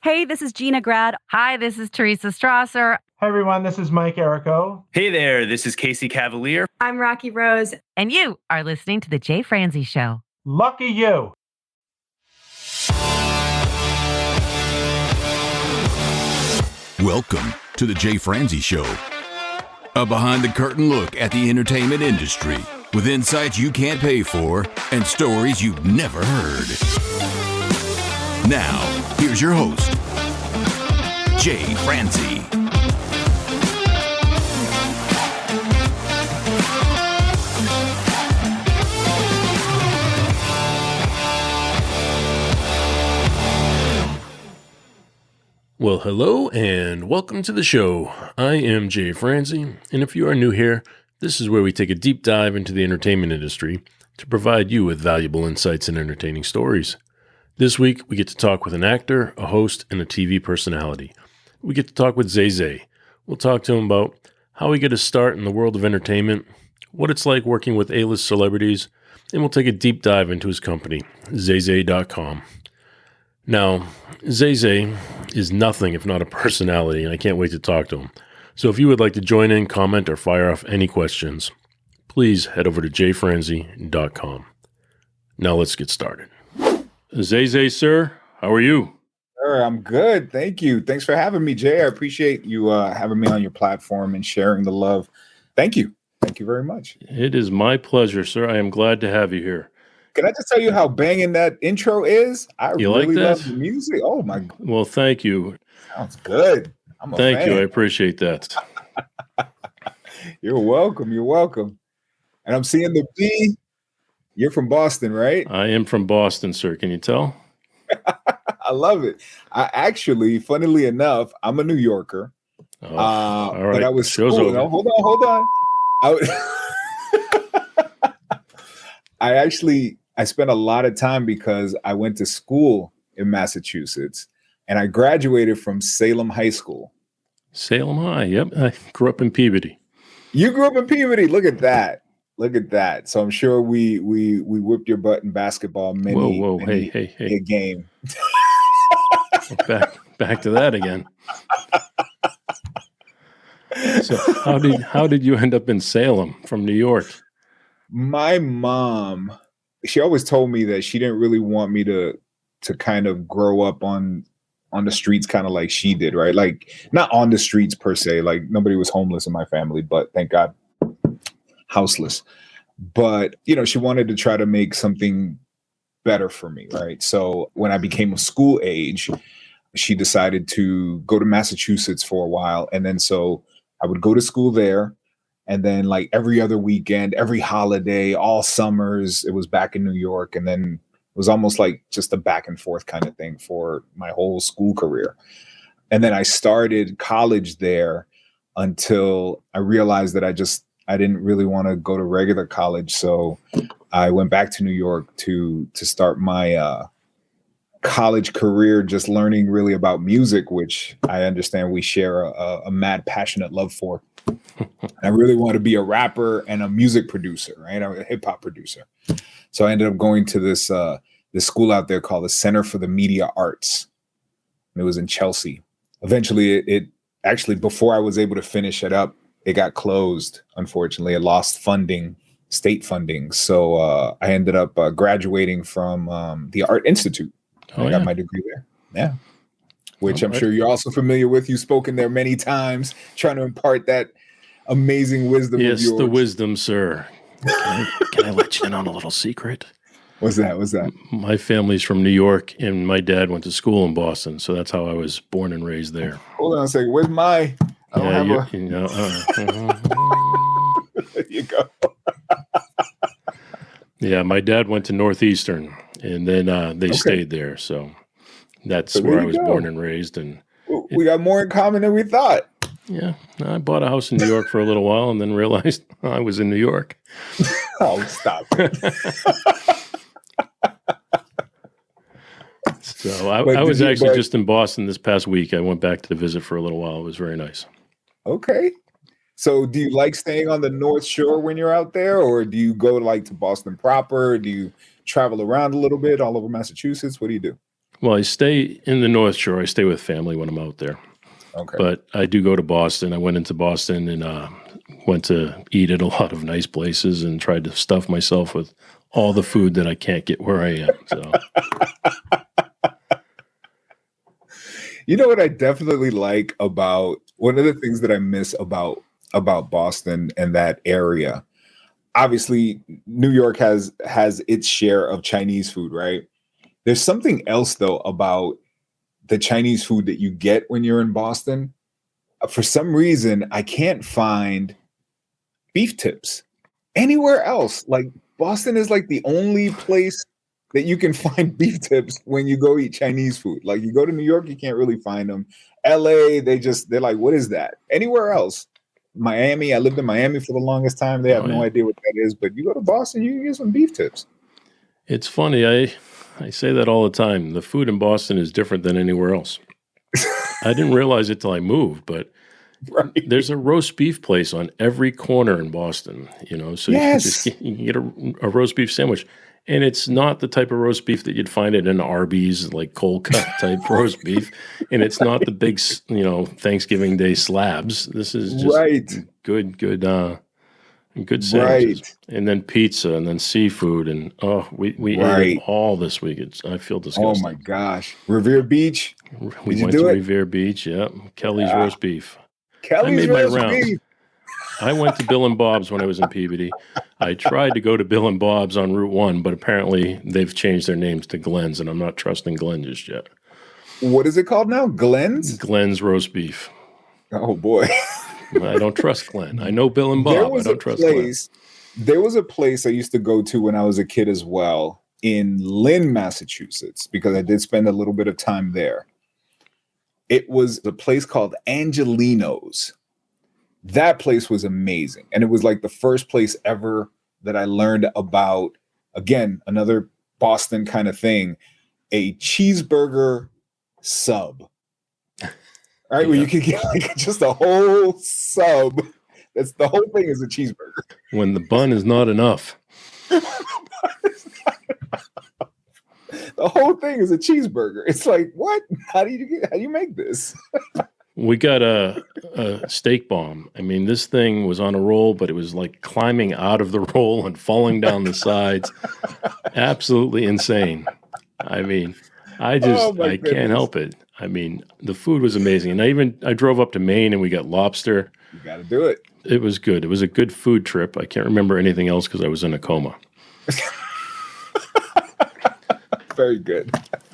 Hey, this is Gina Grad. Hi, this is Teresa Strasser. Hi, everyone. This is Mike Errico. Hey there. This is Casey Cavalier. I'm Rocky Rose. And you are listening to The Jay Franze Show. Lucky you. Welcome to The Jay Franze Show. A behind-the-curtain look at the entertainment industry with insights you can't pay for and stories you've never heard. Now, here's your host, Jay Franze. Well, hello and welcome to the show. I am Jay Franze, and if you are new here, this is where we take a deep dive into the entertainment industry to provide you with valuable insights and entertaining stories. This week, we get to talk with an actor, a host, and a TV personality. We get to talk with Zay Zay. We'll talk to him about how he got his start in the world of entertainment, what it's like working with A-list celebrities, and we'll take a deep dive into his company, zayzay.com. Now, Zay Zay is nothing if not a personality, and I can't wait to talk to him. So if you would like to join in, comment, or fire off any questions, please head over to jayfranze.com. Now let's get started. Zay Zay, sir, how are you? Sir, I'm good. Thank you. Thanks for having me, Jay. I appreciate you having me on your platform and sharing the love. Thank you. Thank you very much. It is my pleasure, sir. I am glad to have you here. Can I just tell you how banging that intro is? You really like that? love the music. Oh my! Well, thank you. Sounds good. I'm a Thank fan. you. I appreciate that. You're welcome. You're welcome. And I'm seeing the B. You're from Boston, right? I am from Boston, sir. Can you tell? I love it. I actually, funnily enough, I'm a New Yorker. Oh, all right. But I was Show's schooling. over. Hold on. I spent a lot of time because I went to school in Massachusetts and I graduated from Salem High School. Salem High. Yep. I grew up in Peabody. You grew up in Peabody. Look at that. Look at that. So I'm sure we whipped your butt in basketball many Hey. a game. Back to that again. So how did you end up in Salem from New York? My mom, she always told me that she didn't really want me to kind of grow up on the streets kind of like she did, right? Like not on the streets per se, like nobody was homeless in my family, but thank God, houseless. But, she wanted to try to make something better for me, right? So when I became of school age, she decided to go to Massachusetts for a while. And then so I would go to school there. And then like every other weekend, every holiday, all summers, it was back in New York. And then it was almost like just a back and forth kind of thing for my whole school career. And then I started college there until I realized that I didn't really want to go to regular college. So I went back to New York to start my college career, just learning really about music, which I understand we share a mad, passionate love for. I really want to be a rapper and a music producer, right? I'm a hip hop producer. So I ended up going to this school out there called the Center for the Media Arts. And it was in Chelsea. Eventually, it actually, before I was able to finish it up, it got closed. Unfortunately, it lost funding, state funding. So I ended up graduating from the Art Institute. I got my degree there. Yeah. Which I'm sure you're also familiar with. You've spoken there many times, trying to impart that amazing wisdom of yours. Yes, the wisdom, sir. Can I let you in on a little secret? What's that? My family's from New York, and my dad went to school in Boston, so that's how I was born and raised there. Hold on a second. Where's my? There you go. Yeah, my dad went to Northeastern, and then they stayed there, so that's where I was born and raised. And we got more in common than we thought. Yeah, I bought a house in New York for a little while, and then realized I was in New York. Oh, stop! So I was actually just in Boston this past week. I went back to visit for a little while. It was very nice. Okay. So do you like staying on the North Shore when you're out there, or do you go to Boston proper? Do you travel around a little bit all over Massachusetts? What do you do? Well, I stay in the North Shore. I stay with family when I'm out there. Okay. But I do go to Boston. I went into Boston and went to eat at a lot of nice places and tried to stuff myself with all the food that I can't get where I am. So, You know what I definitely like about one of the things that I miss about Boston and that area. Obviously, New York has its share of Chinese food, right? There's something else though about the Chinese food that you get when you're in Boston. For some reason, I can't find beef tips anywhere else. Like Boston is like the only place that you can find beef tips when you go eat Chinese food. Like you go to New York, you can't really find them. LA, they're like, what is that? Anywhere else. Miami, I lived in Miami for the longest time. They have no idea what that is. But you go to Boston, you can get some beef tips. it's funny. I say that all the time. The food in Boston is different than anywhere else. I didn't realize it till I moved, but Right. there's a roast beef place on every corner in Boston, so Yes. you can get a roast beef sandwich. And it's not the type of roast beef that you'd find at an Arby's, like cold cut type roast beef. And it's not the big, Thanksgiving Day slabs. This is just Right. good sandwiches. Right. And then pizza and then seafood. And we ate Right. it all this week. I feel Oh disgusting. my gosh. Revere Beach. We Did you went do to it? Revere Beach. Yeah. Kelly's Yeah. roast beef. Kelly's made my roast rounds. beef. I went to Bill and Bob's when I was in Peabody. I tried to go to Bill and Bob's on Route 1, but apparently they've changed their names to Glenn's, and I'm not trusting Glenn just yet. What is it called now? Glenn's? Glenn's roast beef. Oh boy. I don't trust Glenn. I know Bill and Bob. I don't trust There was a place I used to go to when I was a kid as well in Lynn, Massachusetts, because I did spend a little bit of time there. It was a place called Angelino's. That place was amazing. And it was like the first place ever that I learned about, again, another Boston kind of thing, a cheeseburger sub. All right, where you could get like just a whole sub. That's the whole thing is a cheeseburger. When the bun is not enough. The whole thing is a cheeseburger. It's like, what? How do you make this? We got a steak bomb. I mean, this thing was on a roll, but it was like climbing out of the roll and falling down the sides. Absolutely insane. I mean, I can't help it. I mean, the food was amazing. And I drove up to Maine and we got lobster. You got to do it. It was good. It was a good food trip. I can't remember anything else because I was in a coma. Very good.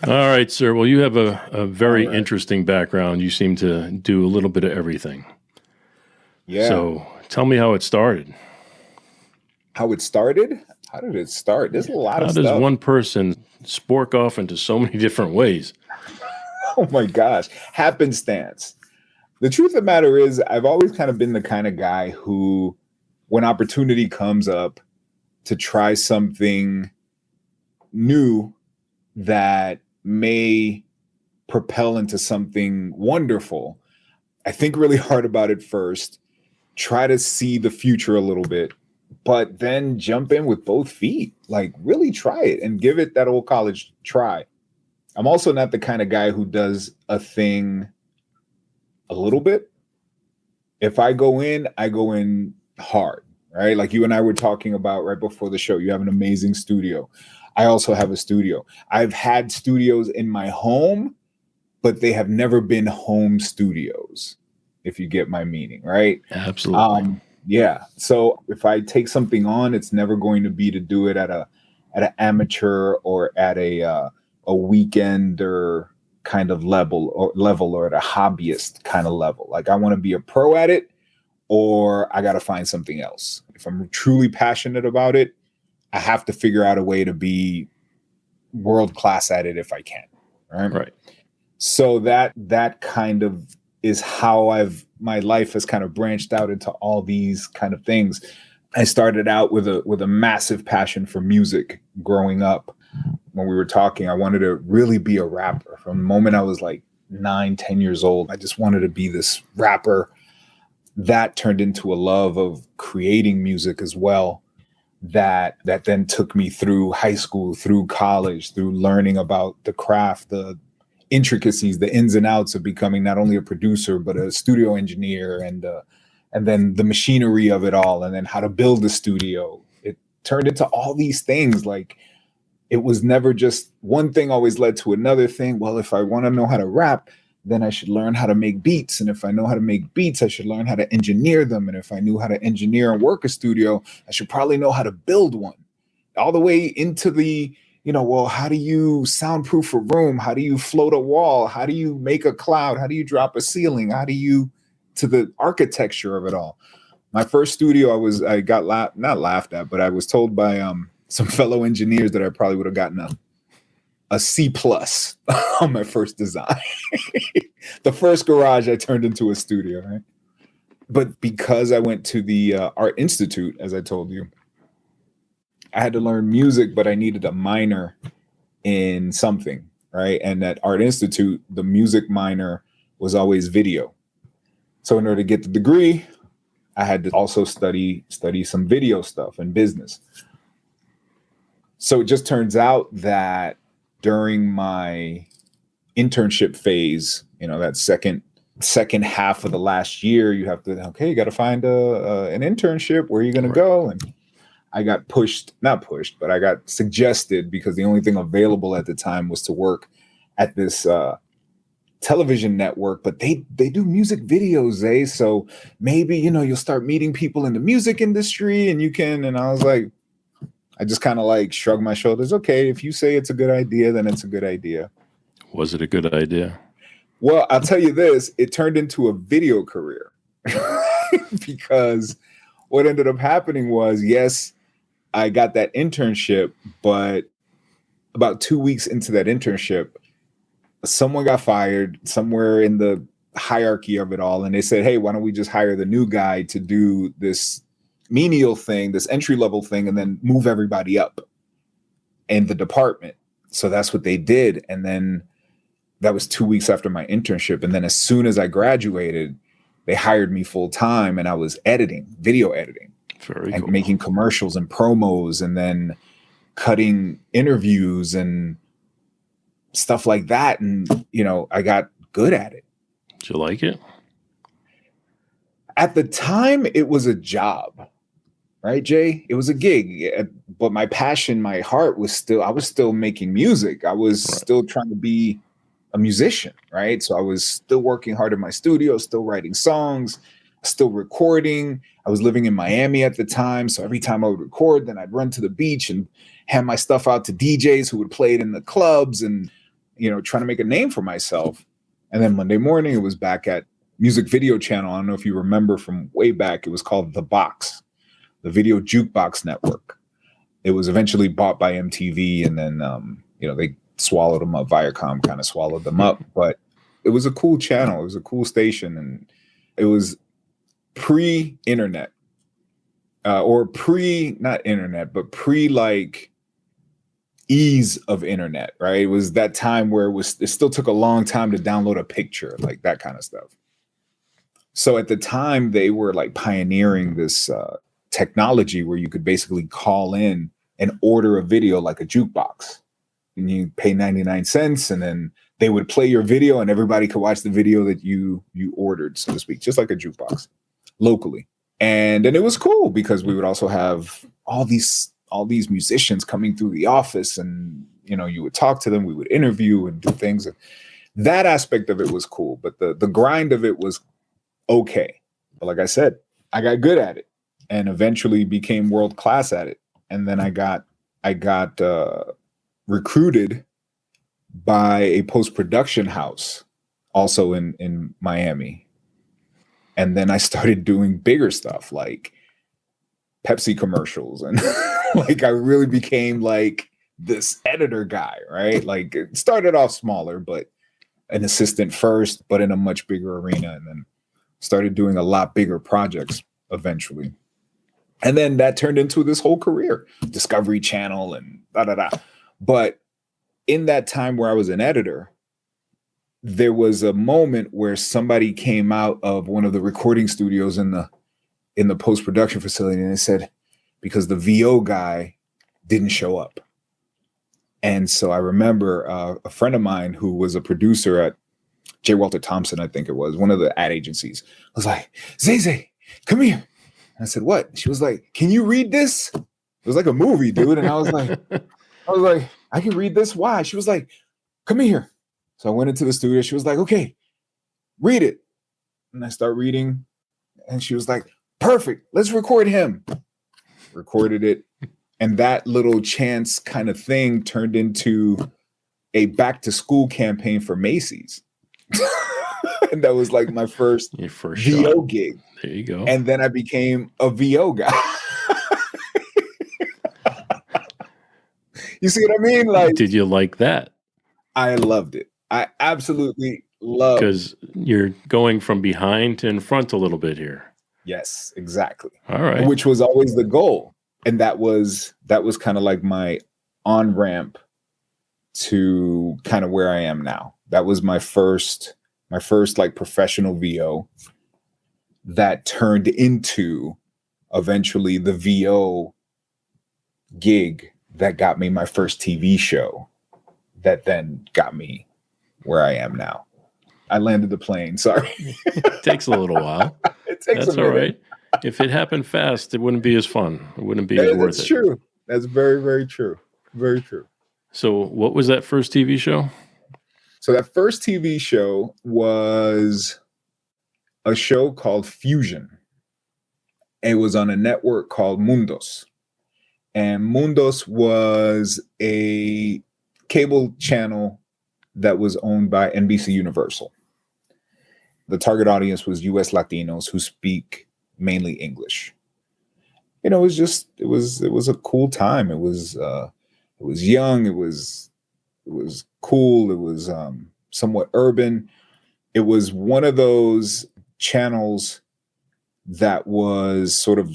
All right, sir. Well, you have a very interesting background. You seem to do a little bit of everything. Yeah. So tell me how it started. How it started? How did it start? There's a lot of How stuff. does one person spork off into so many different ways? Oh my gosh. Happenstance. The truth of the matter is, I've always kind of been the kind of guy who, when opportunity comes up to try something new that may propel into something wonderful, I think really hard about it first, try to see the future a little bit, but then jump in with both feet. Like really try it and give it that old college try. I'm also not the kind of guy who does a thing a little bit. If I go in hard, right? Like you and I were talking about right before the show. You have an amazing studio. I also have a studio. I've had studios in my home, but they have never been home studios, if you get my meaning, right? Absolutely. Yeah. So if I take something on, it's never going to be to do it at an amateur or at a weekender kind of level or at a hobbyist kind of level. Like I want to be a pro at it, or I got to find something else. If I'm truly passionate about it, I have to figure out a way to be world class at it if I can. Right. So that kind of is how my life has kind of branched out into all these kind of things. I started out with a massive passion for music growing up. When we were talking, I wanted to really be a rapper. From the moment I was like 9-10 years old, I just wanted to be this rapper. That turned into a love of creating music as well. that then took me through high school, through college, through learning about the craft, the intricacies, the ins and outs of becoming not only a producer but a studio engineer, and then the machinery of it all, and then how to build a studio. It turned into all these things. Like, it was never just one thing always led to another thing. Well, if I want to know how to rap, then I should learn how to make beats. And if I know how to make beats, I should learn how to engineer them. And if I knew how to engineer and work a studio, I should probably know how to build one. All the way into the, well, how do you soundproof a room? How do you float a wall? How do you make a cloud? How do you drop a ceiling? How do you, to the architecture of it all. My first studio, I got not laughed at, but I was told by some fellow engineers that I probably would have gotten a C+ on my first design. The first garage I turned into a studio, right? But because I went to the Art Institute, as I told you, I had to learn music, but I needed a minor in something, right? And at Art Institute, the music minor was always video. So in order to get the degree, I had to also study some video stuff and business. So it just turns out that during my internship phase, that second half of the last year, you got to find an internship. Where are you going to go? And I got not pushed, but I got suggested, because the only thing available at the time was to work at this television network, but they do music videos, Zay. So maybe, you'll start meeting people in the music industry and you can, and I was like, I just kind of like shrugged my shoulders. Okay, if you say it's a good idea, then it's a good idea. Was it a good idea? Well, I'll tell you this, it turned into a video career because what ended up happening was, yes, I got that internship, but about 2 weeks into that internship, someone got fired somewhere in the hierarchy of it all. And they said, hey, why don't we just hire the new guy to do this menial thing, this entry-level thing, and then move everybody up in the department. So that's what they did. And then that was 2 weeks after my internship. And then as soon as I graduated, they hired me full time, and I was video editing. Very and cool. Making commercials and promos, and then cutting interviews and stuff like that. And, I got good at it. Did you like it? At the time, it was a job, right, Jay? It was a gig. But my passion, my heart I was still making music. I was still trying to be a musician, right? So I was still working hard in my studio, still writing songs, still recording. I was living in Miami at the time. So every time I would record, then I'd run to the beach and hand my stuff out to DJs who would play it in the clubs and, trying to make a name for myself. And then Monday morning, it was back at music video channel. I don't know if you remember from way back. It was called The Box, the Video Jukebox Network. It was eventually bought by MTV, and then, they swallowed them up. Viacom kind of swallowed them up. But it was a cool channel. It was a cool station. And it was pre-internet, or not internet, but like ease of internet, right? It was that time where it still took a long time to download a picture, like that kind of stuff. So at the time, they were like pioneering this technology where you could basically call in and order a video like a jukebox, and you pay 99 cents, and then they would play your video and everybody could watch the video that you ordered, so to speak, just like a jukebox locally. And then it was cool because we would also have all these musicians coming through the office, and you would talk to them, we would interview and do things. And that aspect of it was cool, but the grind of it was okay. But like I said, I got good at it and eventually became world class at it. And then I got recruited by a post-production house also in Miami. And then I started doing bigger stuff like Pepsi commercials, and like I really became like this editor guy, right? Like it started off smaller, but an assistant first, but in a much bigger arena, and then started doing a lot bigger projects eventually. And then that turned into this whole career, Discovery Channel and da-da-da. But in that time where I was an editor, there was a moment where somebody came out of one of the recording studios in the post-production facility, and they said, because the VO guy didn't show up. And so I remember a friend of mine who was a producer at J. Walter Thompson, I think it was, one of the ad agencies, was like, Zay Zay, come here. And I said, what? She was like, can you read this? It was like a movie, dude. And I was like, I can read this. Why? She was like, come here. So I went into the studio. She was like, okay, read it. And I start reading. And she was like, perfect. Let's record him. Recorded it. And that little chance kind of thing turned into a back to school campaign for Macy's. And that was like my first VO shot. gig. There you go. And then I became a VO guy. You see what I mean? Like, did you like that? I loved it. I absolutely loved it. Because you're going from behind to in front a little bit here. Yes, exactly. All right. Which was always the goal. And that was kind of like my on-ramp to kind of where I am now. That was my first like professional VO that turned into eventually the VO gig that got me my first TV show that then got me where I am now. I landed the plane. Sorry. It takes a little while. It takes That's a minute. all right. If it happened fast, it wouldn't be as fun. It wouldn't be as worth it. That's true. That's very, very true. Very true. So what was that first TV show? So that first TV show was a show called Fusion. It was on a network called Mundos. And Mundos was a cable channel that was owned by NBC Universal. The target audience was US Latinos who speak mainly English. You know, it was a cool time. It was young, it was cool, it was somewhat urban. It was one of those channels that was sort of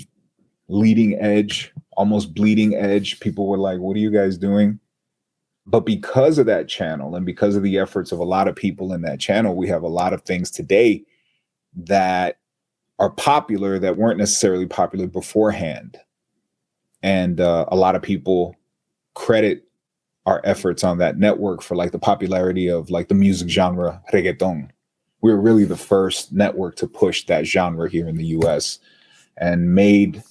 leading edge, almost bleeding edge. People were like, what are you guys doing? But because of that channel and because of the efforts of a lot of people in that channel, we have a lot of things today that are popular that weren't necessarily popular beforehand. And a lot of people credit our efforts on that network for like the popularity of like the music genre reggaeton. We were really the first network to push that genre here in the US and made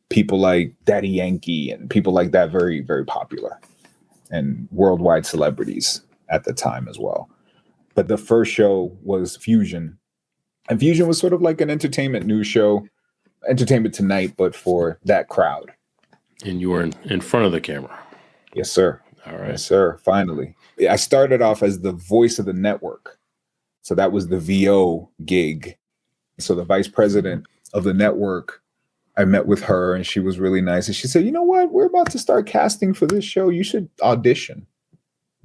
people like Daddy Yankee and people like that very, very popular and worldwide celebrities at the time as well. But the first show was Fusion. And Fusion was sort of like an entertainment news show, Entertainment Tonight, but for that crowd. And you were in front of the camera. Yes, sir. All right. Yes, sir. Finally. I started off as the voice of the network. So that was the VO gig. So the vice president of the network, I met with her and she was really nice. And she said, you know what? We're about to start casting for this show. You should audition.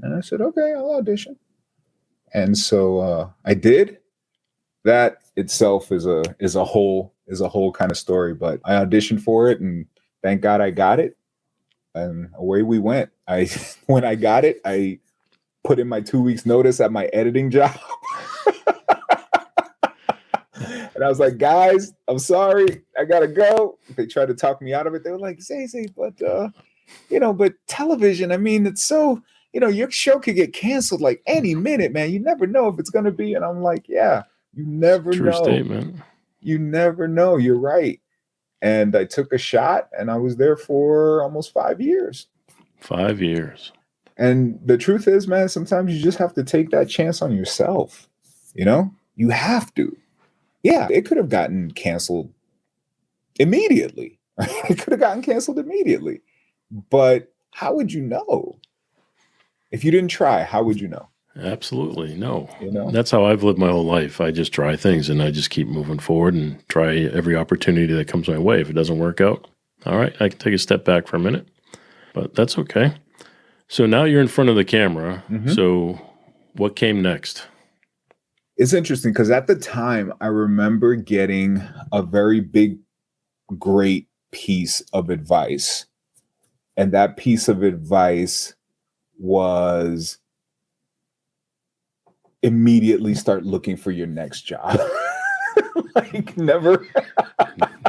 And I said, okay, I'll audition. And so I did. That itself is a whole kind of story, but I auditioned for it and thank God I got it. And away we went. When I got it, I put in my 2 weeks notice at my editing job. And I was like, guys, I'm sorry, I gotta go. They tried to talk me out of it. They were like, Zay, but but television, I mean, it's so, your show could get canceled like any minute, man. You never know if it's gonna be. And I'm like, yeah, you never know. True statement. You never know. You're right. And I took a shot and I was there for almost 5 years. 5 years. And the truth is, man, sometimes you just have to take that chance on yourself. You have to. Yeah, it could have gotten canceled immediately. It could have gotten canceled immediately. But how would you know? If you didn't try, how would you know? Absolutely. No. That's how I've lived my whole life. I just try things and I just keep moving forward and try every opportunity that comes my way. If it doesn't work out, all right, I can take a step back for a minute, but that's okay. So now you're in front of the camera. Mm-hmm. So what came next? It's interesting because at the time I remember getting a very big, great piece of advice. And that piece of advice was immediately start looking for your next job. Like never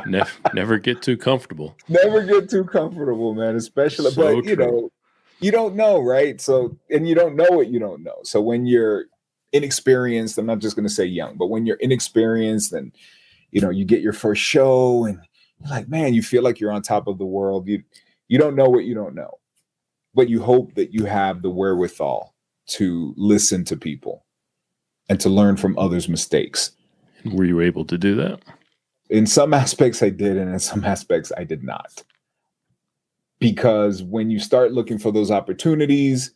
Never get too comfortable. never get too comfortable, man. Especially, So but you true. know, you don't know, right? So, and you don't know what you don't know. So when you're inexperienced, I'm not just going to say young, but when you're inexperienced and you get your first show and you're like, man, you feel like you're on top of the world. You don't know what you don't know, but you hope that you have the wherewithal to listen to people and to learn from others' mistakes. Were you able to do that? In some aspects I did, and in some aspects I did not. Because when you start looking for those opportunities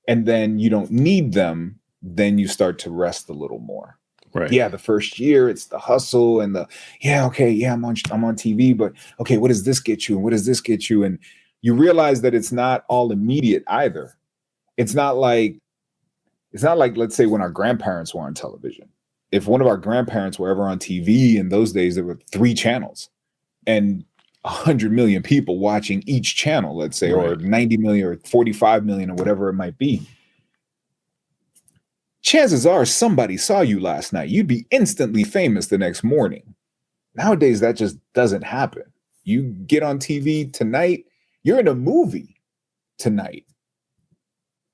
and then you don't need them, then you start to rest a little more. Right. Yeah, the first year it's the hustle and I'm on TV, but okay, what does this get you? And what does this get you? And you realize that it's not all immediate either. It's not like, let's say when our grandparents were on television. If one of our grandparents were ever on TV in those days, there were 3 channels and 100 million people watching each channel, let's say, or 90 million or 45 million or whatever it might be. Chances are somebody saw you last night. You'd be instantly famous the next morning. Nowadays, that just doesn't happen. You get on TV tonight, you're in a movie tonight.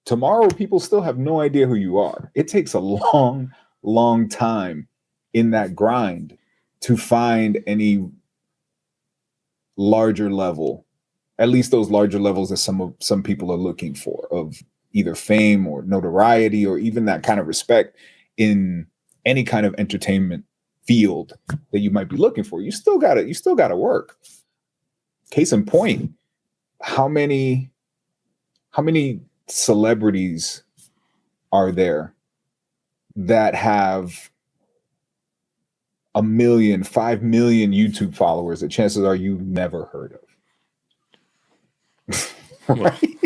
Tomorrow, people still have no idea who you are. It takes a long, long time in that grind to find any larger level, at least those larger levels that some people are looking for, of either fame or notoriety or even that kind of respect in any kind of entertainment field that you might be looking for. You still gotta work. Case in point, how many celebrities are there that have 1 million, 5 million YouTube followers that chances are you've never heard of? Right?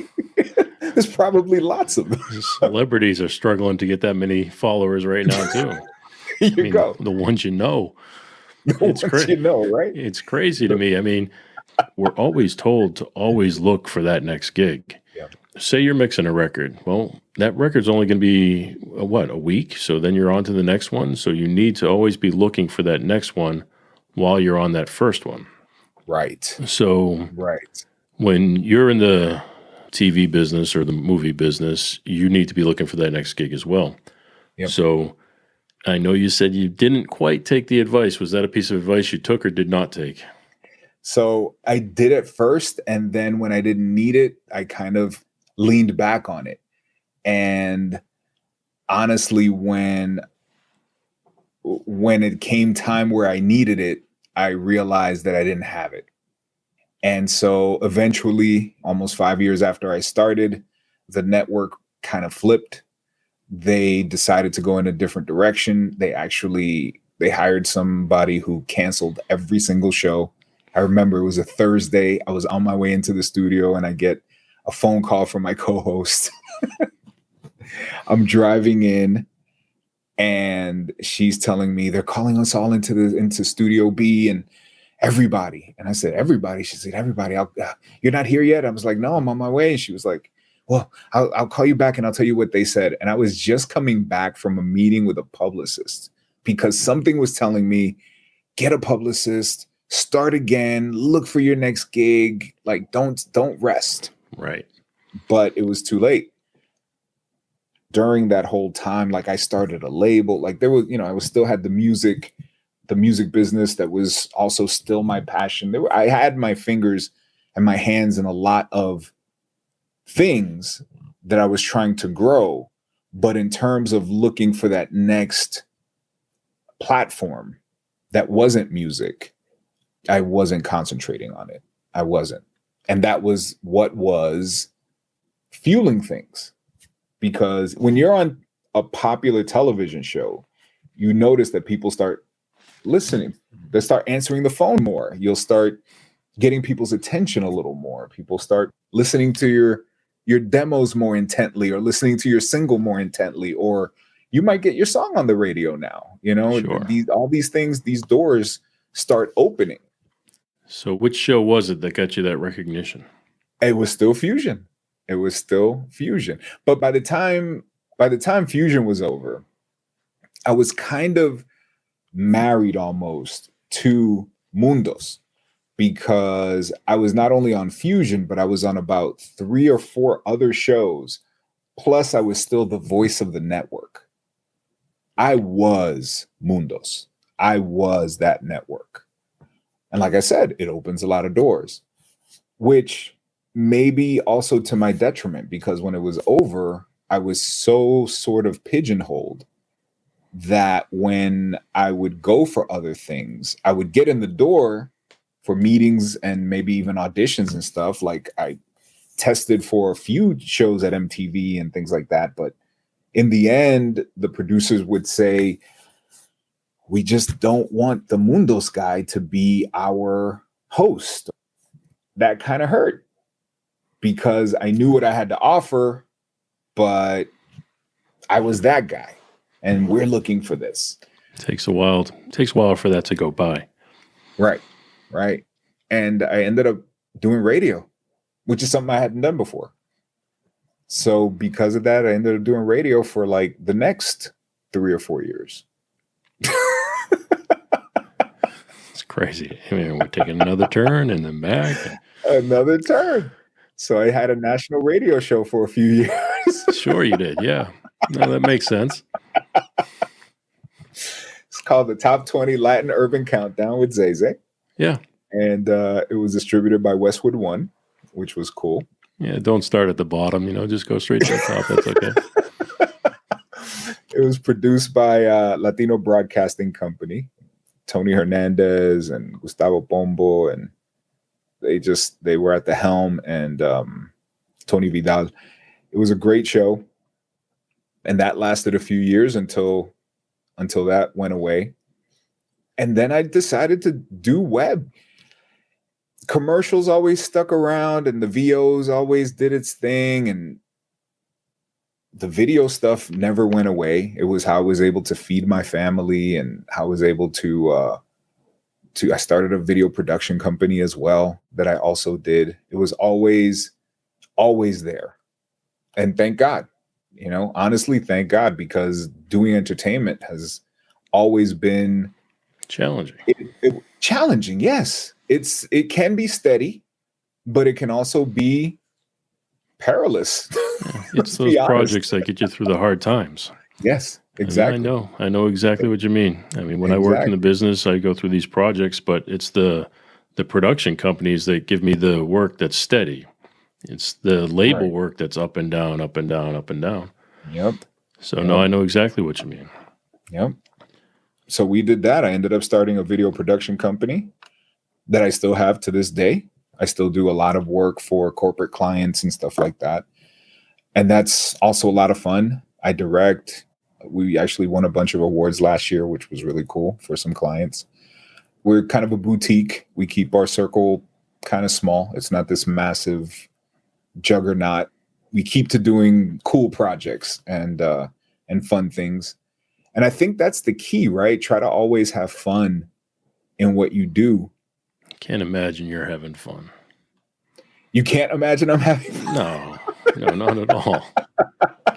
There's probably lots of them. Celebrities are struggling to get that many followers right now too. Here you go. The ones you know. It's crazy, right? It's crazy to me. I mean, we're always told to always look for that next gig. Yeah. Say you're mixing a record. Well, that record's only going to be a week. So then you're on to the next one. So you need to always be looking for that next one while you're on that first one. Right. So right. When you're in the TV business or the movie business, you need to be looking for that next gig as well. Yep. So I know you said you didn't quite take the advice. Was that a piece of advice you took or did not take? So I did it first, and then when I didn't need it, I kind of leaned back on it. And honestly, when it came time where I needed it, I realized that I didn't have it. And so eventually, almost 5 years after I started, the network kind of flipped. They decided to go in a different direction. They hired somebody who canceled every single show. I remember it was a Thursday. I was on my way into the studio and I get a phone call from my co-host. I'm driving in and she's telling me they're calling us all into Studio B and everybody. And I said, everybody? She said, everybody. You're not here yet? I was like, no, I'm on my way. And she was like, well, I'll call you back and I'll tell you what they said. And I was just coming back from a meeting with a publicist because something was telling me, get a publicist, start again, look for your next gig. Like, don't rest. Right. But it was too late. During that whole time, like I started a label, like there was, I was still had the music business that was also still my passion. I had my fingers and my hands in a lot of things that I was trying to grow. But in terms of looking for that next platform that wasn't music, I wasn't concentrating on it. I wasn't. And that was what was fueling things. Because when you're on a popular television show, you notice that people start listening. They start answering the phone more. You'll start getting people's attention a little more. People start listening to your demos more intently or listening to your single more intently, or you might get your song on the radio now. Sure. All these things, these doors start opening. So which show was it that got you that recognition? It was still Fusion. But by the time Fusion was over, I was kind of married almost to Mundos, because I was not only on Fusion, but I was on about 3 or 4 other shows. Plus, I was still the voice of the network. I was Mundos. I was that network. And like I said, it opens a lot of doors, which may be also to my detriment, because when it was over, I was so sort of pigeonholed that when I would go for other things, I would get in the door for meetings and maybe even auditions and stuff. Like I tested for a few shows at MTV and things like that. But in the end, the producers would say, we just don't want the Mundos guy to be our host. That kind of hurt, because I knew what I had to offer, but I was that guy. And we're looking for this. Takes a while for that to go by. Right. And I ended up doing radio, which is something I hadn't done before. So because of that, I ended up doing radio for like the next 3 or 4 years. It's crazy. I mean, we're taking another turn and then back. Another turn. So I had a national radio show for a few years. Sure you did. Yeah. No, that makes sense. It's called the Top 20 Latin Urban Countdown with Zay Zay. Yeah. And it was distributed by Westwood One, which was cool. Yeah, don't start at the bottom, just go straight to the top. That's okay. It was produced by Latino Broadcasting Company, Tony Hernandez and Gustavo Pombo, and they were at the helm, and Tony Vidal. It was a great show. And that lasted a few years until that went away. And then I decided to do web. Commercials always stuck around, and the VOs always did its thing, and the video stuff never went away. It was how I was able to feed my family, and how I was able to I started a video production company as well that I also did. It was always there. And thank God. Honestly, thank God, because doing entertainment has always been challenging. Challenging, yes. It can be steady, but it can also be perilous. Yeah, it's those projects that get you through the hard times. Yes, exactly. I know exactly what you mean. I mean, when I work in the business, I go through these projects, but it's the production companies that give me the work that's steady. It's the label work that's up and down, up and down, up and down. Yep. So no, I know exactly what you mean. Yep. So we did that. I ended up starting a video production company that I still have to this day. I still do a lot of work for corporate clients and stuff like that. And that's also a lot of fun. I direct. We actually won a bunch of awards last year, which was really cool for some clients. We're kind of a boutique. We keep our circle kind of small. It's not this massive juggernaut. We keep to doing cool projects and fun things. And I think that's the key, right? Try to always have fun in what you do. Can't imagine you're having fun. You can't imagine I'm having fun? No, not at all.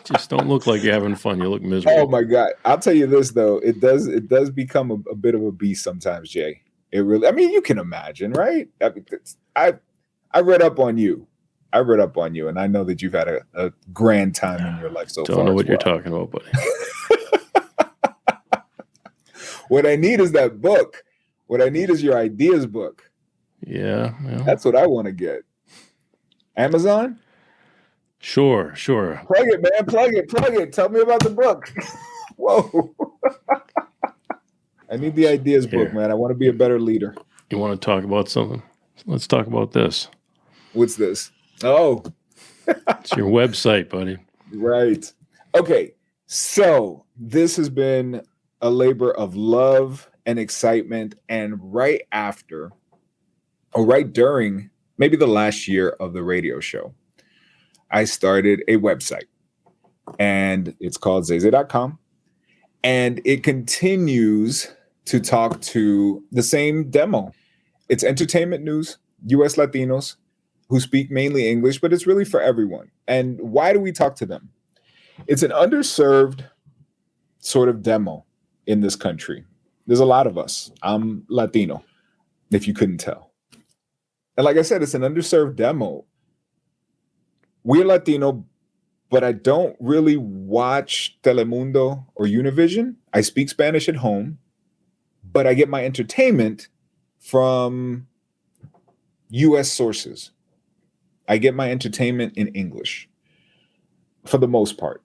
Just don't look like you're having fun. You look miserable. Oh my God. I'll tell you this though. It does become a bit of a beast sometimes, Jay. It really, I mean, you can imagine, right? I read up on you. And I know that you've had a grand time in your life so far. Don't know what you're talking about, buddy. What I need is that book. What I need is your ideas book. Yeah. Well. That's what I want to get. Amazon? Sure. Plug it, man. Plug it. Tell me about the book. Whoa. I need the ideas book, man. I want to be a better leader. You want to talk about something? Let's talk about this. What's this? Oh. It's your website, buddy. Right. Okay. So this has been a labor of love and excitement. And right after, or right during, maybe the last year of the radio show, I started a website. And it's called zayzay.com. And it continues to talk to the same demo. It's entertainment news, US Latinos who speak mainly English, but it's really for everyone. And why do we talk to them? It's an underserved sort of demo in this country. There's a lot of us. I'm Latino, if you couldn't tell. And like I said, it's an underserved demo. We're Latino, but I don't really watch Telemundo or Univision. I speak Spanish at home, but I get my entertainment from US sources. I get my entertainment in English for the most part,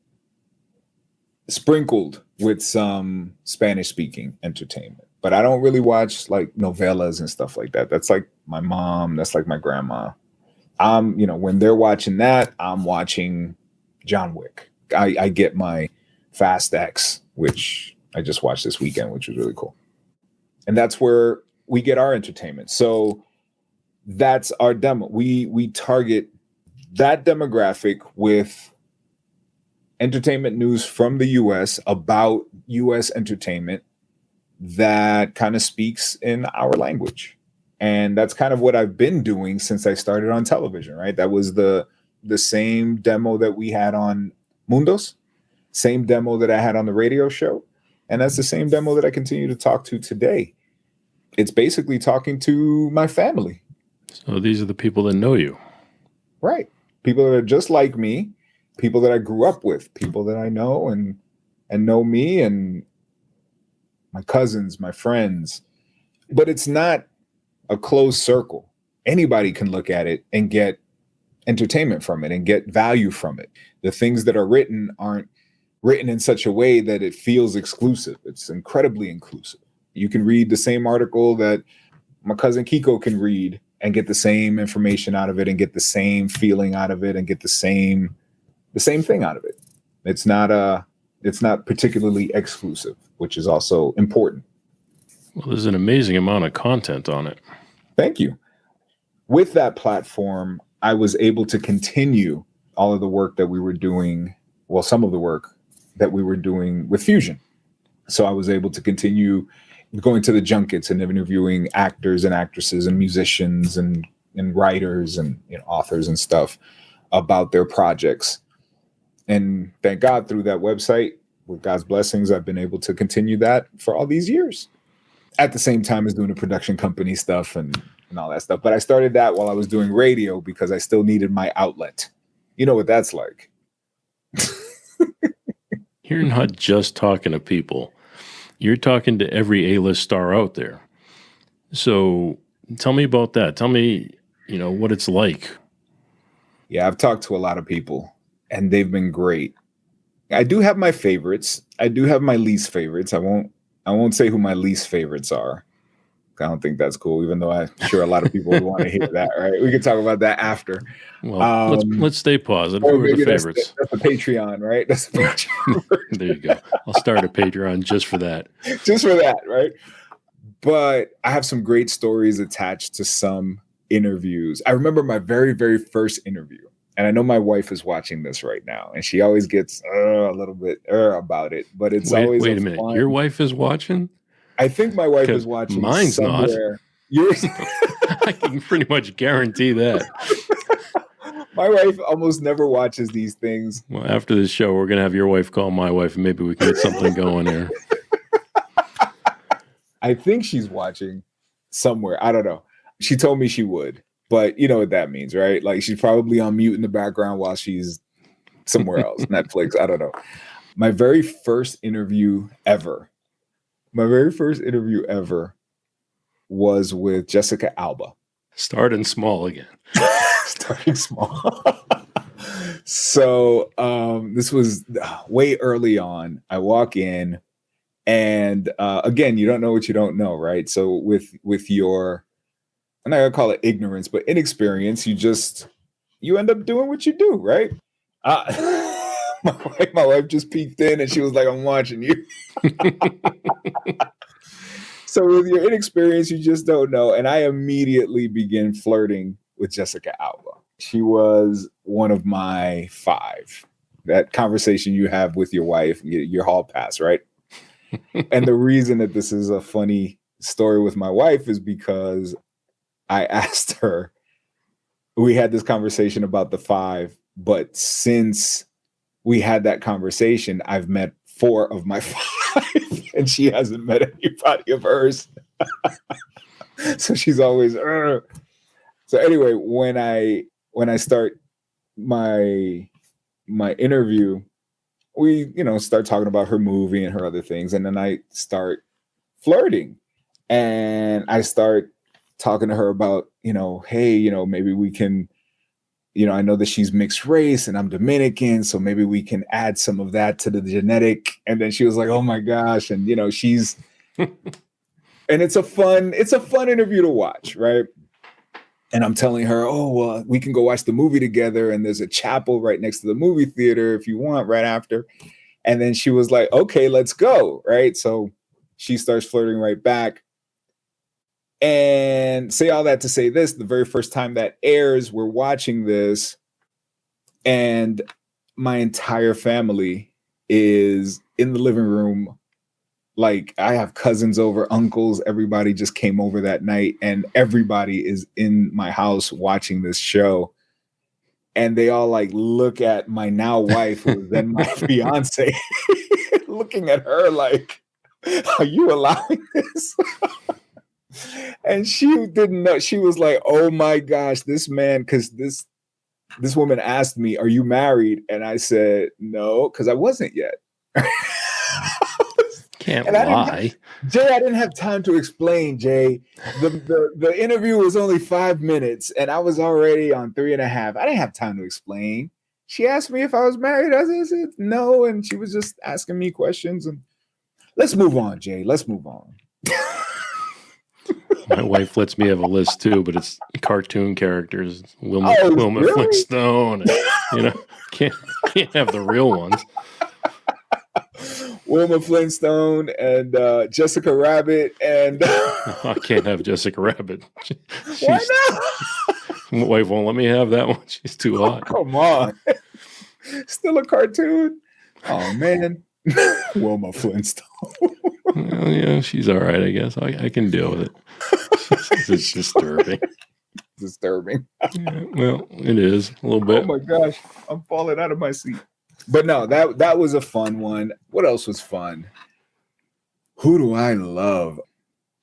sprinkled with some Spanish speaking entertainment. But I don't really watch like novellas and stuff like that. That's like my mom, that's like my grandma. When they're watching that, I'm watching John Wick. I get my Fast X, which I just watched this weekend, which was really cool. And that's where we get our entertainment. So that's our demo. We target that demographic with entertainment news from the US about US entertainment that kind of speaks in our language. And that's kind of what I've been doing since I started on television, right? That was the same demo that we had on Mundos, same demo that I had on the radio show. And that's the same demo that I continue to talk to today. It's basically talking to my family. So these are the people that know you. Right. People that are just like me, people that I grew up with, people that I know and know me, and my cousins, my friends. But it's not a closed circle. Anybody can look at it and get entertainment from it and get value from it. The things that are written aren't written in such a way that it feels exclusive. It's incredibly inclusive. You can read the same article that my cousin Kiko can read and get the same information out of it and get the same feeling out of it and get the same thing out of it. It's not particularly exclusive, which is also important. Well, there's an amazing amount of content on it. Thank you. With that platform, I was able to continue all of the work that we were doing, well, some of the work that we were doing with Fusion. So I was able to continue going to the junkets and interviewing actors and actresses and musicians and writers and authors and stuff about their projects. And thank God, through that website, with God's blessings, I've been able to continue that for all these years. At the same time as doing the production company stuff and all that stuff. But I started that while I was doing radio because I still needed my outlet. You know what that's like. You're not just talking to people. You're talking to every A-list star out there. So tell me about that. Tell me, what it's like. Yeah, I've talked to a lot of people and they've been great. I do have my favorites. I do have my least favorites. I won't say who my least favorites are. I don't think that's cool, even though I'm sure a lot of people would want to hear that, right? We can talk about that after. Well, let's stay positive. Who are the favorites? That's the Patreon, right? That's the Patreon. There you go. I'll start a Patreon just for that. Just for that, right? But I have some great stories attached to some interviews. I remember my very, very first interview. And I know my wife is watching this right now, and she always gets a little bit about it. But it's always wait a minute. Fun... Your wife is watching? I think my wife is watching. Mine's somewhere. Not. I can pretty much guarantee that. My wife almost never watches these things. Well, after this show, we're gonna have your wife call my wife, and maybe we can get something going there. I think she's watching somewhere. I don't know. She told me she would. But you know what that means, right? Like she's probably on mute in the background while she's somewhere else, Netflix. I don't know. My very first interview ever was with Jessica Alba. Starting small again. Starting small. So this was way early on. I walk in and again, you don't know what you don't know, right? So with your, I'm not gonna call it ignorance, but inexperience, you end up doing what you do, right? My wife just peeked in and she was like, "I'm watching you." So with your inexperience, you just don't know. And I immediately begin flirting with Jessica Alba. She was one of my 5. That conversation you have with your wife, your hall pass, right? And the reason that this is a funny story with my wife is because I asked her, we had this conversation about the 5, but since we had that conversation, I've met 4 of my 5. and she hasn't met anybody of hers. So she's always. So anyway, when I start my interview, we start talking about her movie and her other things, and then I start flirting, and I start talking to her about hey, maybe we can. I know that she's mixed race and I'm Dominican, so maybe we can add some of that to the genetic. And then she was like, "Oh my gosh!" And she's, and it's a fun interview to watch, right? And I'm telling her, "Oh, well, we can go watch the movie together, and there's a chapel right next to the movie theater if you want, right after." And then she was like, "Okay, let's go," right? So she starts flirting right back. And say all that to say this, the very first time that airs, we're watching this, and my entire family is in the living room. Like, I have cousins over, uncles, everybody just came over that night, and everybody is in my house watching this show. And they all like look at my now wife, who was then my fiance, looking at her like, "Are you allowing this?" And she didn't know. She was like, "Oh my gosh, this man," because this woman asked me, "Are you married?" And I said, "No," because I wasn't yet. Can't lie. I didn't have time to explain, Jay. The interview was only 5 minutes, and I was already on 3.5. I didn't have time to explain. She asked me if I was married. I said no, and she was just asking me questions. And let's move on, Jay. Let's move on. My wife lets me have a list too, but it's cartoon characters. Wilma really? Flintstone. And, can't have the real ones. Wilma Flintstone and Jessica Rabbit and I can't have Jessica Rabbit. Why not? My wife won't let me have that one. She's too hot. Come on. Still a cartoon? Oh man. Wilma Flintstone. Well, yeah, she's all right, I guess. I can deal with it. It's disturbing. Disturbing. Yeah, well, it is a little bit. Oh my gosh, I'm falling out of my seat. But no, that was a fun one. What else was fun? Who do I love?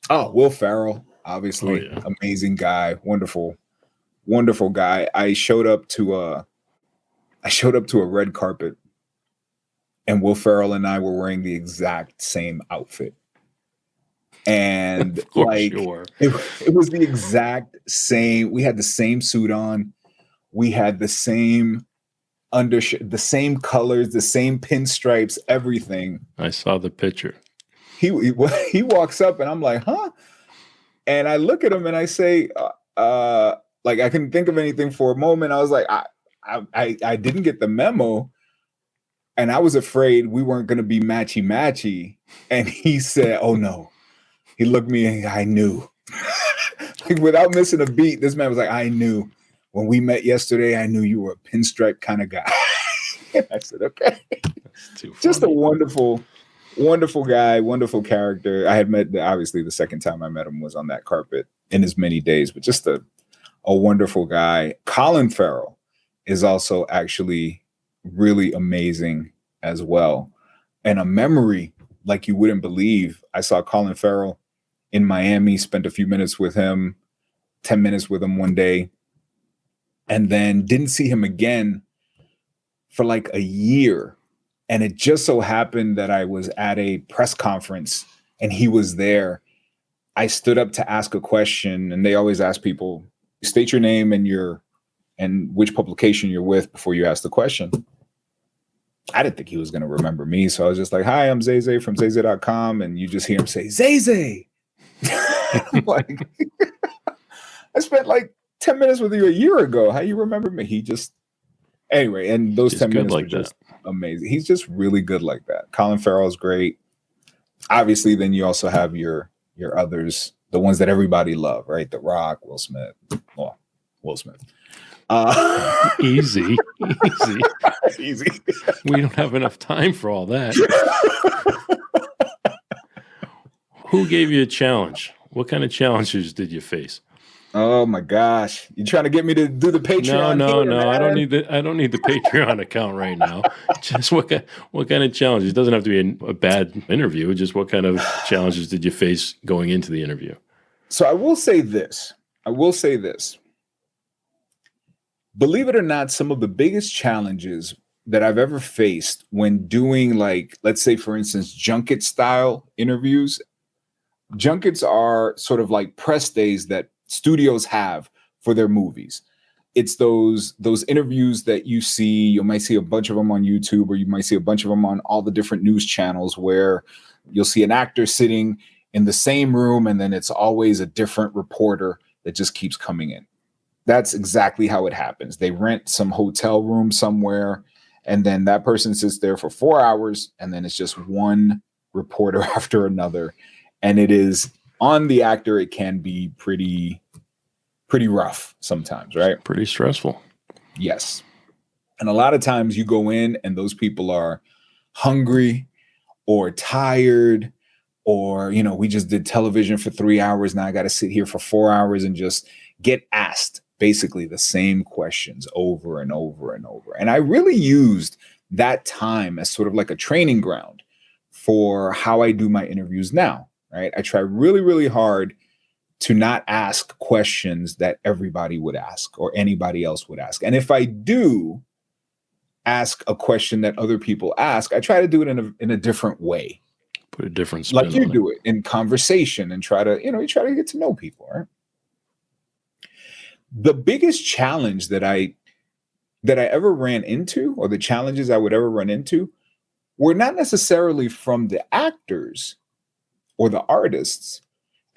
Oh, Will Ferrell, obviously. Oh, yeah. Amazing guy, wonderful guy. I showed up to a red carpet, and Will Ferrell and I were wearing the exact same outfit. And like it was the exact same. We had the same suit on. We had the same undershirt, the same colors, the same pinstripes, everything. I saw the picture. He walks up and I'm like, huh? And I look at him and I say, like I couldn't think of anything for a moment. I was like, I didn't get the memo. And I was afraid we weren't going to be matchy. And he said, oh no. He looked me and I knew. Like, without missing a beat, this man was like, I knew. When we met yesterday, I knew you were a pinstripe kind of guy. And I said, okay. Just a wonderful guy, wonderful character. I had met, obviously, the second time I met him was on that carpet in as many days, but just a wonderful guy. Colin Farrell is also actually really amazing as well. And a memory like you wouldn't believe. I saw Colin Farrell in Miami, spent a few minutes with him, 10 minutes with him one day, and then didn't see him again for like a year. And it just so happened that I was at a press conference and he was there. I stood up to ask a question, and they always ask people, state your name and which publication you're with before you ask the question. I didn't think he was going to remember me. So I was just like, hi, I'm Zay Zay from zayzay.com. And you just hear him say, Zay Zay. I'm like, I spent like 10 minutes with you a year ago. How you remember me? He just, anyway, and those 10 minutes were just amazing. He's just really good like that. Colin Farrell is great. Obviously, then you also have your others, the ones that everybody love, right? The Rock, Will Smith. Well, Will Smith. Easy. Easy. We don't have enough time for all that. Who gave you a challenge? What kind of challenges did you face? Oh my gosh. You trying to get me to do the Patreon? No. here, I don't man? need the Patreon account right now. Just what kind of challenges? It doesn't have to be a bad interview. Just what kind of challenges did you face going into the interview? So I will say this. Believe it or not, some of the biggest challenges that I've ever faced when doing, like, let's say, for instance, junket style interviews. Junkets are sort of like press days that studios have for their movies. It's those interviews that you see. You might see a bunch of them on YouTube, or you might see a bunch of them on all the different news channels, where you'll see an actor sitting in the same room, and then it's always a different reporter that just keeps coming in. That's exactly how it happens. They rent some hotel room somewhere, and then that person sits there for 4 hours, and then it's just one reporter after another. And it is on the actor. It can be pretty rough sometimes, right? Pretty stressful. Yes. And a lot of times you go in and those people are hungry or tired, or, we just did television for 3 hours. Now I got to sit here for 4 hours and just get asked basically the same questions over and over and over. And I really used that time as sort of like a training ground for how I do my interviews now, right? I try really, really hard to not ask questions that everybody would ask or anybody else would ask. And if I do ask a question that other people ask, I try to do it in a different way. Put a different spin like you on do it in conversation, and try to, you try to get to know people, right? The biggest challenge that I ever ran into, or the challenges I would ever run into, were not necessarily from the actors or the artists,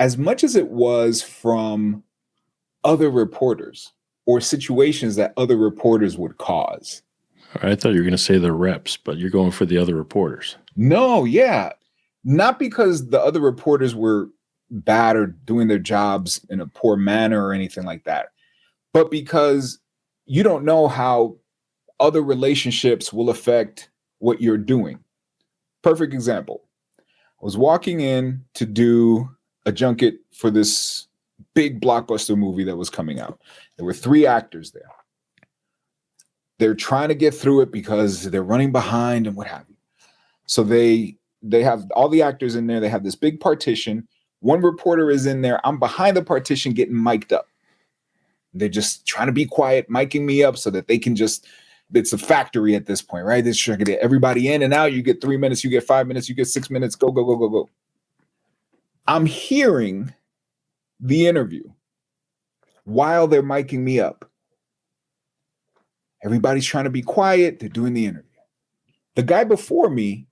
as much as it was from other reporters or situations that other reporters would cause. All right, I thought you were going to say the reps, but you're going for the other reporters. No, yeah. Not because the other reporters were bad or doing their jobs in a poor manner or anything like that, but because you don't know how other relationships will affect what you're doing. Perfect example. I was walking in to do a junket for this big blockbuster movie that was coming out. There were 3 actors there. They're trying to get through it because they're running behind and what have you. So they have all the actors in there. They have this big partition. One reporter is in there. I'm behind the partition getting mic'd up. They're just trying to be quiet, micing me up so that they can just, it's a factory at this point, right? They're trying to get everybody in and out. You get 3 minutes, you get 5 minutes, you get 6 minutes, go, go, go, go, go. I'm hearing the interview while they're micing me up. Everybody's trying to be quiet. They're doing the interview. The guy before me,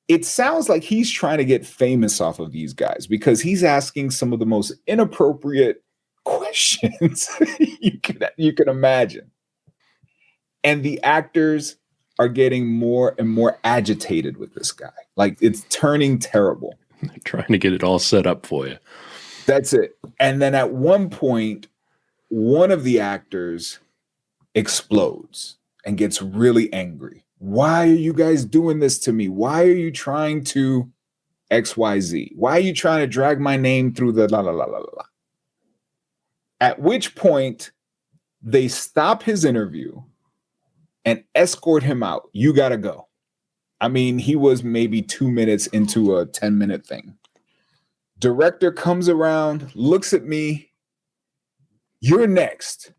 it sounds like he's trying to get famous off of these guys because he's asking some of the most inappropriate questions you can imagine. And the actors are getting more and more agitated with this guy. Like, it's turning terrible. They're trying to get it all set up for you. That's it. And then at one point, one of the actors explodes and gets really angry. Why are you guys doing this to me? Why are you trying to XYZ? Why are you trying to drag my name through the la la la la la? At which point, they stop his interview and escort him out. You got to go. I mean, he was maybe 2 minutes into a 10-minute thing. Director comes around, looks at me. You're next.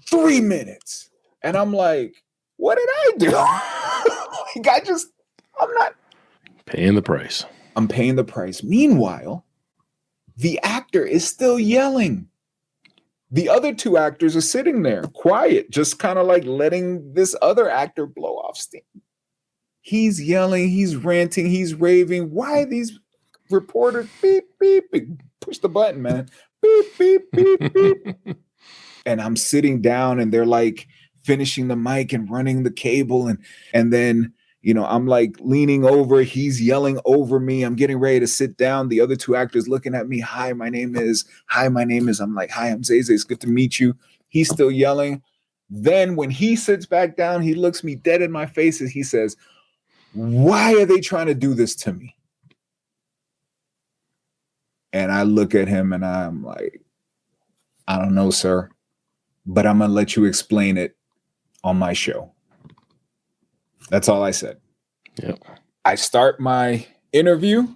3 minutes. And I'm like, what did I do? I'm not paying the price. I'm paying the price. Meanwhile, the actor is still yelling. The other 2 actors are sitting there quiet, just kind of like letting this other actor blow off steam. He's yelling, he's ranting, he's raving. Why are these reporters beep, beep, beep? Push the button, man. Beep, beep, beep, beep. And I'm sitting down and they're like finishing the mic and running the cable. And then, I'm like leaning over. He's yelling over me. I'm getting ready to sit down. The other 2 actors looking at me. Hi, my name is. I'm like, hi, I'm Zay Zay. It's good to meet you. He's still yelling. Then when he sits back down, he looks me dead in my face and he says, why are they trying to do this to me? And I look at him and I'm like, I don't know, sir, but I'm going to let you explain it on my show. That's all I said. Yep. I start my interview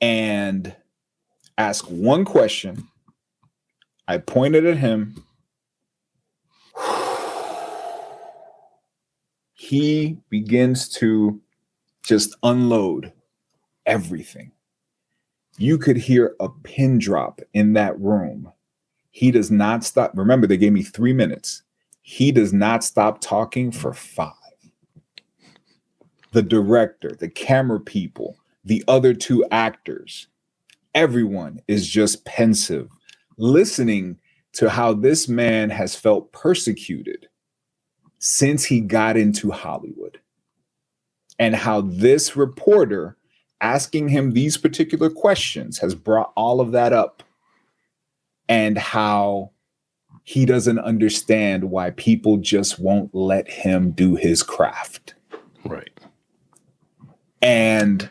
and ask one question. I pointed at him. He begins to just unload everything. You could hear a pin drop in that room. He does not stop. Remember, they gave me 3 minutes. He does not stop talking for 5. The director, the camera people, the other 2 actors, everyone is just pensive, listening to how this man has felt persecuted since he got into Hollywood, and how this reporter asking him these particular questions has brought all of that up, and how he doesn't understand why people just won't let him do his craft. Right. And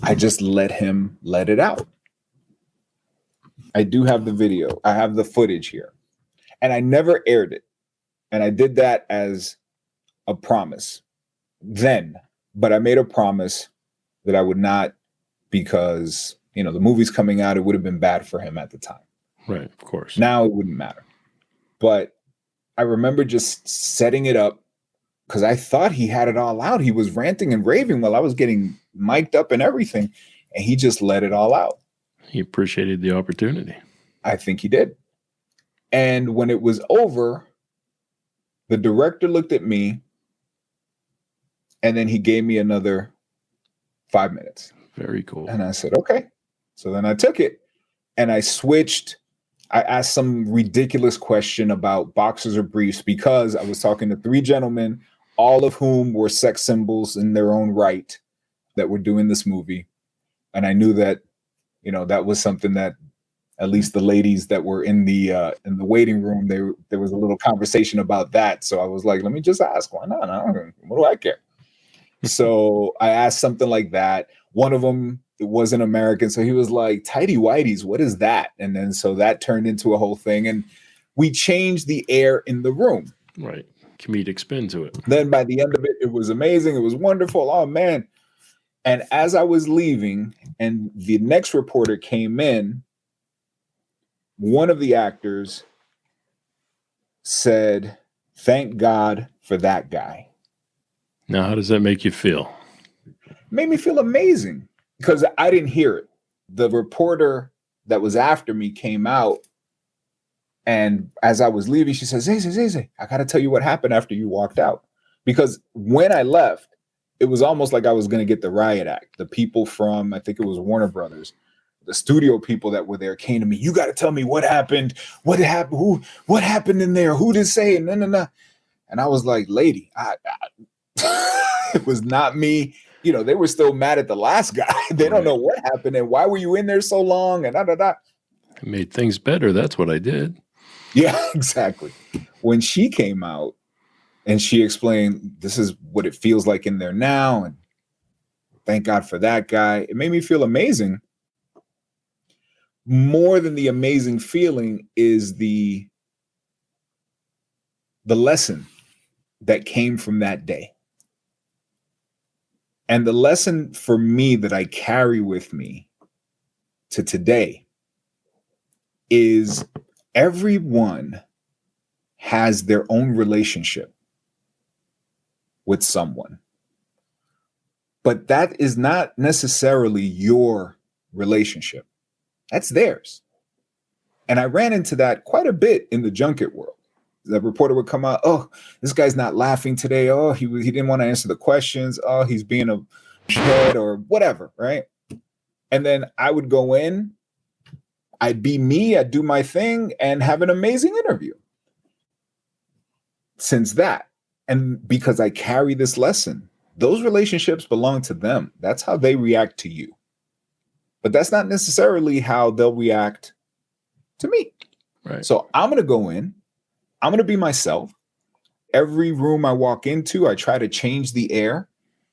I just let him let it out. I do have the video. I have the footage here. And I never aired it. And I did that as a promise then. But I made a promise that I would not, because, you know, the movie's coming out. It would have been bad for him at the time. Right, of course. Now it wouldn't matter. But I remember just setting it up because I thought he had it all out. He was ranting and raving while I was getting mic'd up and everything. And he just let it all out. He appreciated the opportunity. I think he did. And when it was over, the director looked at me and then he gave me another 5 minutes. Very cool. And I said, okay. So then I took it and I switched. I asked some ridiculous question about boxers or briefs because I was talking to 3 gentlemen, all of whom were sex symbols in their own right, that were doing this movie. And I knew that, you know, that was something that at least the ladies that were in the waiting room, there was a little conversation about that. So I was like, let me just ask. Why not? What do I care? So I asked something like that. One of them, it wasn't American. So he was like, tighty whities, what is that? And then so that turned into a whole thing. And we changed the air in the room. Right. Comedic spin to it. Then by the end of it, it was amazing. It was wonderful. Oh, man. And as I was leaving and the next reporter came in, one of the actors said, thank God for that guy. Now, how does that make you feel? It made me feel amazing because I didn't hear it. The reporter that was after me came out. And as I was leaving, she says, Zay Zay, I got to tell you what happened after you walked out. Because when I left, it was almost like I was going to get the riot act. The people from, I think it was Warner Brothers, the studio people that were there came to me. You got to tell me what happened. What happened? What happened in there? Who did say it? No. And I was like, lady, it was not me. You know, they were still mad at the last guy. They don't know what happened and why were you in there so long? And It made things better. That's what I did. Yeah, exactly. When she came out and she explained, this is what it feels like in there now. And thank God for that guy. It made me feel amazing. More than the amazing feeling is the lesson that came from that day. And the lesson for me that I carry with me to today is everyone has their own relationship with someone. But that is not necessarily your relationship. That's theirs. And I ran into that quite a bit in the junket world. The reporter would come out, oh, this guy's not laughing today. Oh, he didn't want to answer the questions. Oh, he's being a head or whatever, right? And then I would go in, I'd be me, I'd do my thing and have an amazing interview. Since that, and because I carry this lesson, those relationships belong to them. That's how they react to you. But that's not necessarily how they'll react to me. Right. So I'm going to go in. I'm going to be myself. Every room I walk into, I try to change the air,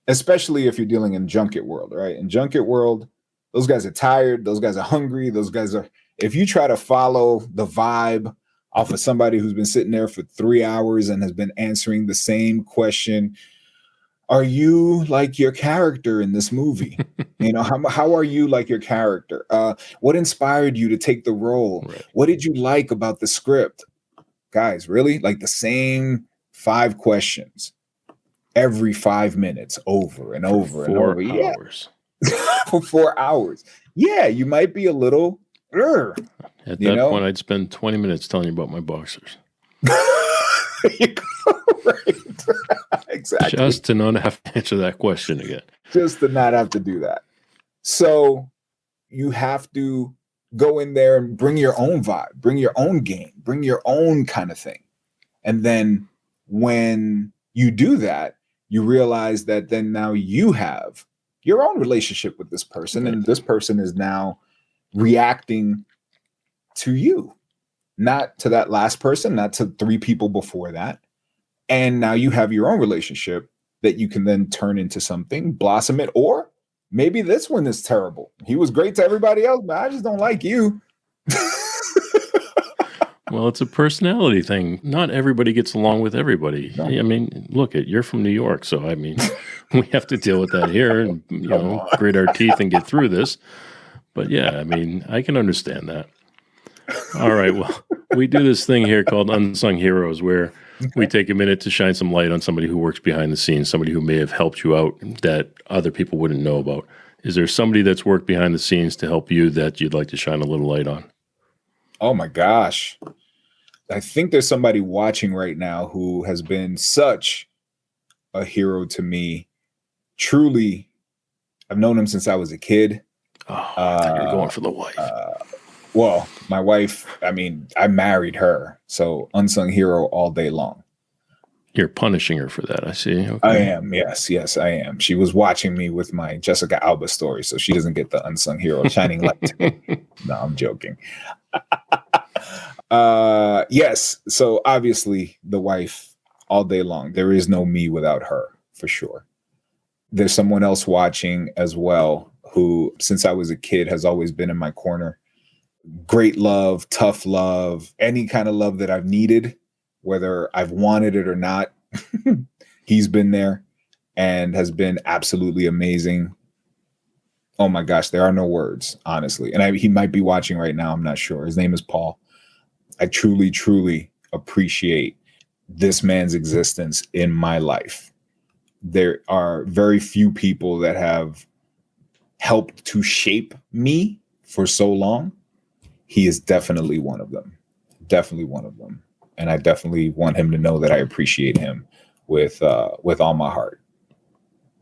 especially if you're dealing in junket world, right? In junket world, those guys are tired. Those guys are hungry. Those guys are If you try to follow the vibe off of somebody who's been sitting there for 3 hours and has been answering the same question, are you like your character in this movie? How are you like your character? What inspired you to take the role? Right. What did you like about the script? Guys, really? Like the same 5 questions every 5 minutes over and over and over. 4 hours. For 4 hours. Yeah, you might be a little. At that point, I'd spend 20 minutes telling you about my boxers. Right. Exactly. Just to not have to answer that question again. Just to not have to do that. So you have to go in there and bring your own vibe, bring your own game, bring your own kind of thing. And then when you do that, you realize that then now you have your own relationship with this person, and this person is now reacting to you, not to that last person, not to 3 people before that. And now you have your own relationship that you can then turn into something, blossom it, or maybe this one is terrible. He was great to everybody else, but I just don't like you. Well, it's a personality thing. Not everybody gets along with everybody. No. I mean, look, you're from New York, so I mean, we have to deal with that here and, grit our teeth and get through this. But yeah, I mean, I can understand that. All right, well, we do this thing here called Unsung Heroes, where we take a minute to shine some light on somebody who works behind the scenes, somebody who may have helped you out that other people wouldn't know about. Is there somebody that's worked behind the scenes to help you that you'd like to shine a little light on? Oh my gosh. I think there's somebody watching right now who has been such a hero to me. Truly, I've known him since I was a kid. Oh, I thought you were going for the wife. Well, my wife, I mean, I married her. So unsung hero all day long. You're punishing her for that, I see. Okay. I am. Yes, I am. She was watching me with my Jessica Alba story, so she doesn't get the unsung hero shining light. No, I'm joking. Yes. So obviously the wife all day long. There is no me without her, for sure. There's someone else watching as well who, since I was a kid, has always been in my corner. Great love, tough love, any kind of love that I've needed, whether I've wanted it or not. He's been there and has been absolutely amazing. Oh my gosh, there are no words, honestly. And he might be watching right now. I'm not sure. His name is Paul. I truly, truly appreciate this man's existence in my life. There are very few people that have helped to shape me for so long. He is definitely one of them. Definitely one of them. And I definitely want him to know that I appreciate him with all my heart.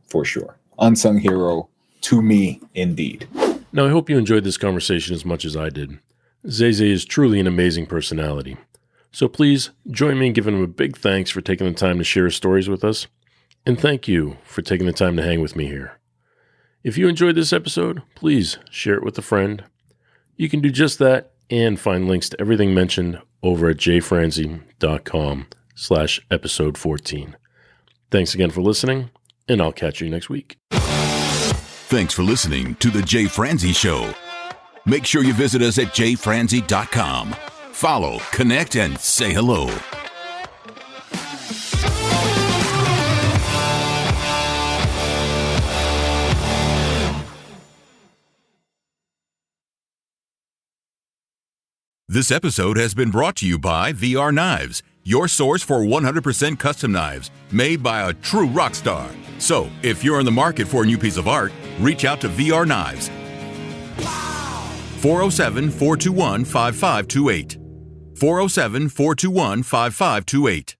For sure. Unsung hero to me, indeed. Now, I hope you enjoyed this conversation as much as I did. Zay Zay is truly an amazing personality. So please join me in giving him a big thanks for taking the time to share his stories with us. And thank you for taking the time to hang with me here. If you enjoyed this episode, please share it with a friend. You can do just that and find links to everything mentioned over at jayfranze.com/episode 14. Thanks again for listening, and I'll catch you next week. Thanks for listening to The Jay Franze Show. Make sure you visit us at jayfranze.com. Follow, connect, and say hello. This episode has been brought to you by VR Knives, your source for 100% custom knives made by a true rock star. So, if you're in the market for a new piece of art, reach out to VR Knives. 407-421-5528. 407-421-5528.